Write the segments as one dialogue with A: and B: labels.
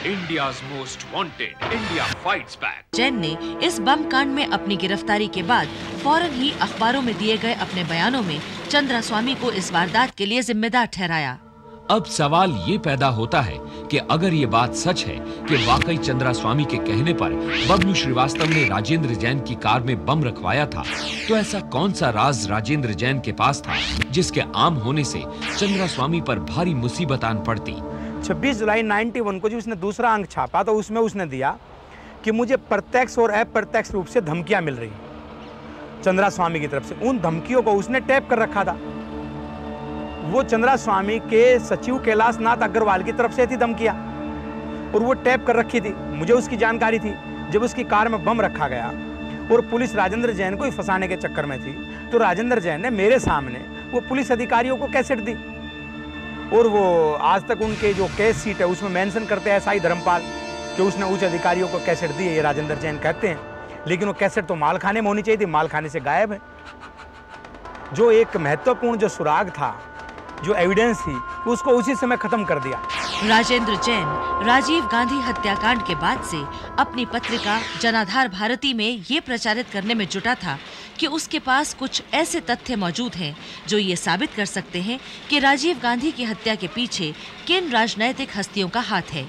A: India's most wanted, India fights back.
B: Jain ने इस बम कांड में अपनी गिरफ्तारी के बाद फौरन ही अखबारों में दिए गए अपने बयानों में चंद्रास्वामी को इस वारदात के लिए जिम्मेदार ठहराया।
C: अब सवाल ये पैदा होता है कि अगर ये बात सच है कि वाकई चंद्रास्वामी के कहने पर बबलू श्रीवास्तव ने राजेंद्र जैन की कार में बम रखवाया था, तो ऐसा कौन सा राज राजेंद्र जैन के पास था जिसके आम होने से चंद्रास्वामी पर भारी मुसीबत आन पड़ती।
D: 26 जुलाई 91 को जो उसने दूसरा अंक छापा तो उसमें उसने दिया कि मुझे प्रत्यक्ष और अप्रत्यक्ष रूप से धमकियां मिल रही चंद्रास्वामी की तरफ से। उन धमकियों को उसने टैप कर रखा था। वो चंद्रास्वामी के सचिव कैलाश नाथ अग्रवाल की तरफ से थी धमकियां और वो टैप कर रखी थी। मुझे उसकी जानकारी थी। जब उसकी कार में बम रखा गया और पुलिस राजेंद्र जैन को ही फंसाने के चक्कर में थी, तो राजेंद्र जैन ने मेरे सामने वो पुलिस अधिकारियों को कैसेट दी और वो आज तक उनके जो केस सीट है उसमें मेंशन करते हैं SI धर्मपाल कि उसने उच्च अधिकारियों को कैसेट दी है, ये राजेंद्र जैन कहते हैं। लेकिन वो कैसेट तो मालखाने में होनी चाहिए थी, मालखाने से गायब है। जो एक महत्वपूर्ण जो सुराग था, जो एविडेंस थी, उसको उसी समय खत्म कर दिया।
B: राजेंद्र जैन राजीव गांधी हत्याकांड के बाद से अपनी पत्रिका जनाधार भारती में ये प्रचारित करने में जुटा था कि उसके पास कुछ ऐसे तथ्य मौजूद हैं जो ये साबित कर सकते हैं कि राजीव गांधी की हत्या के पीछे किन राजनैतिक हस्तियों का हाथ है।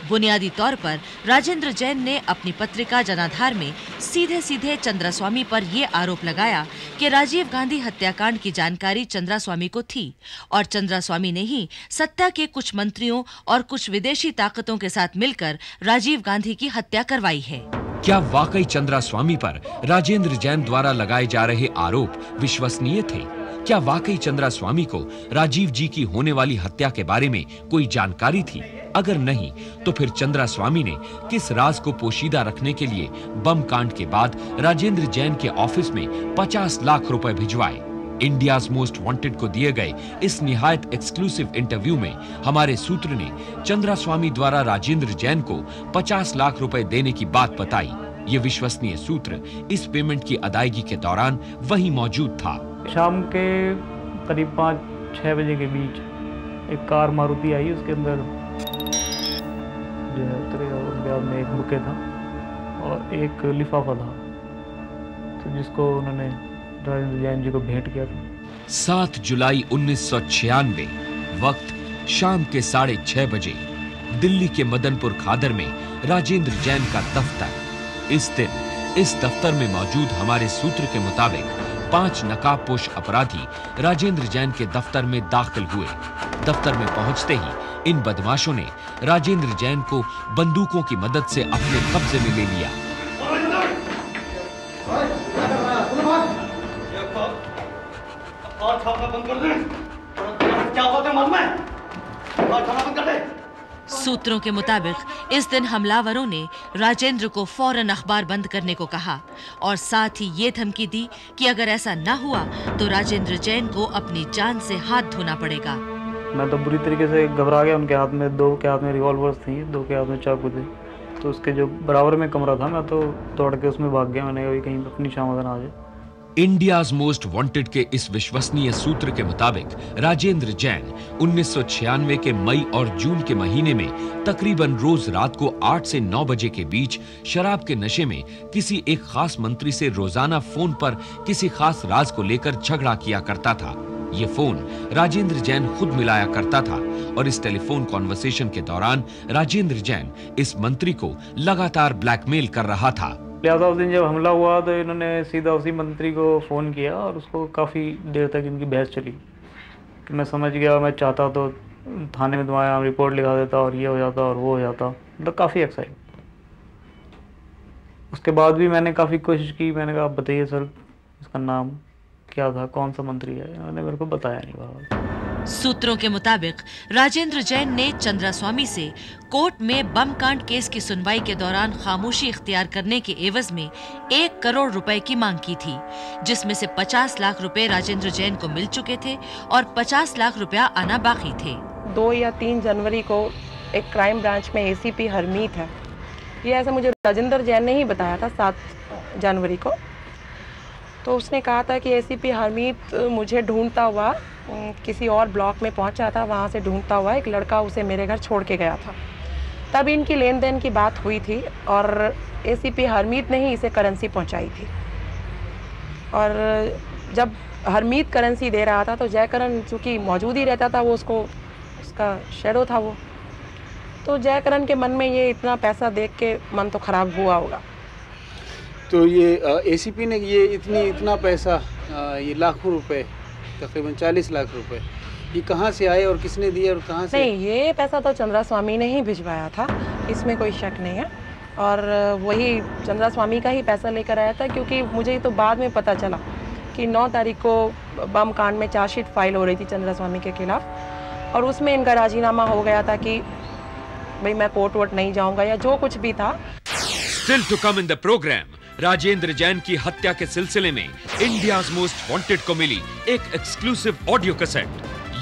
B: बुनियादी तौर पर राजेंद्र जैन ने अपनी पत्रिका जनाधार में सीधे सीधे चंद्रास्वामी पर ये आरोप लगाया कि राजीव गांधी हत्याकांड की जानकारी चंद्रास्वामी को थी और चंद्रास्वामी ने ही सत्ता के कुछ मंत्रियों और कुछ विदेशी ताकतों के साथ मिलकर राजीव गांधी की हत्या करवाई है।
C: क्या वाकई चंद्रास्वामी पर राजेंद्र जैन द्वारा लगाए जा रहे आरोप विश्वसनीय थे? क्या वाकई चंद्रास्वामी को राजीव जी की होने वाली हत्या के बारे में कोई जानकारी थी? अगर नहीं, तो फिर चंद्रास्वामी ने किस राज को पोशीदा रखने के लिए बम कांड के बाद राजेंद्र जैन के ऑफिस में 50 लाख रुपए भिजवाए? इंडियाज मोस्ट वांटेड को दिए गए इस निहायत एक्सक्लूसिव इंटरव्यू में हमारे सूत्र ने चंद्रास्वामी द्वारा राजेंद्र जैन को 50 लाख रुपए देने की बात बताई। ये विश्वसनीय सूत्र इस पेमेंट की अदायगी के दौरान वहीं मौजूद था।
E: शाम के करीब 5-6 बजे के बीच एक कार मारुति आई, उसके अंदर जो है उतरे और उनके हाथ में एक बुके था और एक लिफाफा था, तो जिसको उन्होंने राजेंद्र जैन जी को भेंट किया था।
C: 7 जुलाई 1996, वक्त शाम के 6:30 बजे, दिल्ली के मदनपुर खादर में राजेंद्र जैन का दफ्तर। इस दिन इस दफ्तर में मौजूद हमारे सूत्र के मुताबिक 5 नकाबपोश अपराधी राजेंद्र जैन के दफ्तर में दाखिल हुए। दफ्तर में पहुंचते ही इन बदमाशों ने राजेंद्र जैन को बंदूकों की मदद से अपने कब्जे में ले लिया।
B: सूत्रों के मुताबिक इस दिन हमलावरों ने राजेंद्र को फौरन अखबार बंद करने को कहा और साथ ही ये धमकी दी कि अगर ऐसा न हुआ तो राजेंद्र जैन को अपनी जान से हाथ धोना पड़ेगा।
E: मैं तो बुरी तरीके से घबरा गया। उनके हाथ में 2 के हाथ में रिवॉल्वर्स थी, 2 के हाथ में चाकू थे, तो उसके जो बराबर में कमरा था, मैं तो दौड़ के उसमें भाग गया। मैंने कहीं अपनी शामत आ जाए।
C: इंडियाज मोस्ट वांटेड के इस विश्वसनीय सूत्र के मुताबिक राजेंद्र जैन 1996 के मई और जून के महीने में तकरीबन रोज रात को 8 से 9 बजे के बीच शराब के नशे में किसी एक खास मंत्री से रोजाना फोन पर किसी खास राज को लेकर झगड़ा किया करता था। ये फोन राजेंद्र जैन खुद मिलाया करता था और इस टेलीफोन कॉन्वर्सेशन के दौरान राजेंद्र जैन इस मंत्री को लगातार ब्लैकमेल कर रहा था।
E: लिहाजा उस दिन जब हमला हुआ तो इन्होंने सीधा उसी मंत्री को फ़ोन किया और उसको काफ़ी देर तक इनकी बहस चली कि मैं समझ गया, मैं चाहता तो थाने में तुम्हारा रिपोर्ट लिखा देता और ये हो जाता और वो हो जाता। मतलब काफ़ी एक्साइट। उसके बाद भी मैंने काफ़ी कोशिश की। मैंने कहा आप बताइए सर, इसका नाम क्या था, कौन सा मंत्री है? इन्होंने मेरे को बताया नहीं बाबा।
B: सूत्रों के मुताबिक राजेंद्र जैन ने चंद्रास्वामी से कोर्ट में बम कांड केस की सुनवाई के दौरान खामोशी इख्तियार करने के एवज में 1 करोड़ रुपए की मांग की थी, जिसमें से 50 लाख रुपए राजेंद्र जैन को मिल चुके थे और 50 लाख रुपया आना बाकी थे।
F: 2 या 3 जनवरी को एक क्राइम ब्रांच में ACP हरमीत है, ये ऐसा मुझे राजेंद्र जैन ने ही बताया था 7 जनवरी को। तो उसने कहा था कि ACP हरमीत मुझे ढूंढता हुआ किसी और ब्लॉक में पहुंचा था, वहां से ढूंढता हुआ एक लड़का उसे मेरे घर छोड़ के गया था। तब इनकी लेन देन की बात हुई थी और एसीपी हरमीत ने ही इसे करेंसी पहुंचाई थी। और जब हरमीत करेंसी दे रहा था तो जयकरण चूँकि मौजूद ही रहता था, वो उसका शैडो था वो, तो जयकरण के मन में ये इतना पैसा देख के मन तो खराब हुआ होगा।
G: तो ये एसीपी ने ये इतना पैसा, ये लाखों रुपए, तकरीबन 40 लाख रुपए, ये कहाँ से आए और किसने दिए और कहाँ से?
F: नहीं, ये पैसा तो चंद्रा स्वामी ने ही भिजवाया था, इसमें कोई शक नहीं है। और वही चंद्रा स्वामी का ही पैसा लेकर आया था, क्योंकि मुझे तो बाद में पता चला कि 9 तारीख को बम कांड में चार्जशीट फाइल हो रही थी चंद्रा स्वामी के खिलाफ, और उसमें इनका राजीनामा हो गया था कि भाई मैं कोर्ट वोट नहीं जाऊंगा या जो कुछ भी था।
C: Still to come in the program, Rajendra Jain की हत्या के सिलसिले में इंडियाज मोस्ट वांटेड को मिली एक एक्सक्लूसिव ऑडियो कैसेट।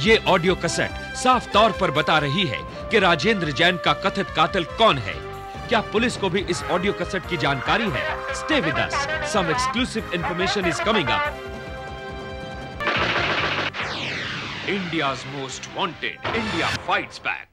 C: ये ऑडियो कैसेट साफ तौर पर बता रही है कि राजेंद्र जैन का कथित कातिल कौन है। क्या पुलिस को भी इस ऑडियो कैसेट की जानकारी है? Stay with us. Some exclusive information is coming up.
A: India's most wanted. India fights back.